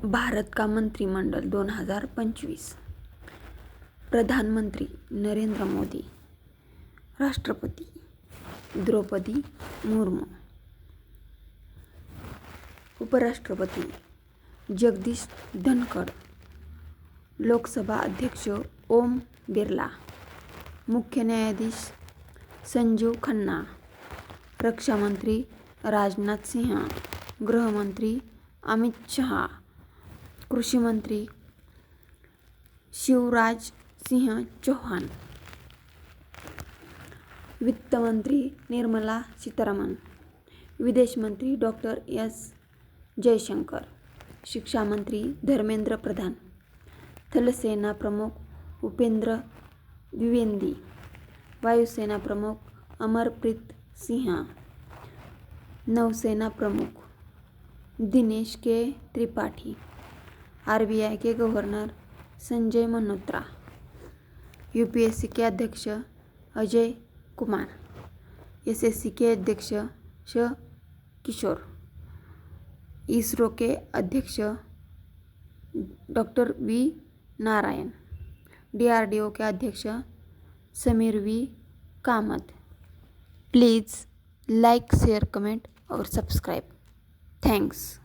भारत का मंत्रिमंडल 2025। प्रधानमंत्री नरेंद्र मोदी, राष्ट्रपति द्रौपदी मुर्मू, उपराष्ट्रपति जगदीश धनखड़, लोकसभा अध्यक्ष ओम बिरला, मुख्य न्यायाधीश संजीव खन्ना, रक्षा मंत्री राजनाथ सिंह, गृह मंत्री अमित शाह, कृषि मंत्री शिवराज सिंह चौहान, वित्त मंत्री निर्मला सीतारमण, विदेश मंत्री डॉक्टर एस जयशंकर, शिक्षा मंत्री धर्मेंद्र प्रधान, थल सेना प्रमुख उपेंद्र द्विवेदी, वायुसेना प्रमुख अमरप्रीत सिंह, नौसेना प्रमुख दिनेश के त्रिपाठी, आरबीआई के गवर्नर संजय मल्होत्रा, यूपीएससी के अध्यक्ष अजय कुमार, एसएससी के अध्यक्ष श किशोर, इसरो के अध्यक्ष डॉक्टर वी नारायण, डीआरडीओ के अध्यक्ष Sameer V Kamat. Please like, share, comment और सब्सक्राइब। थैंक्स।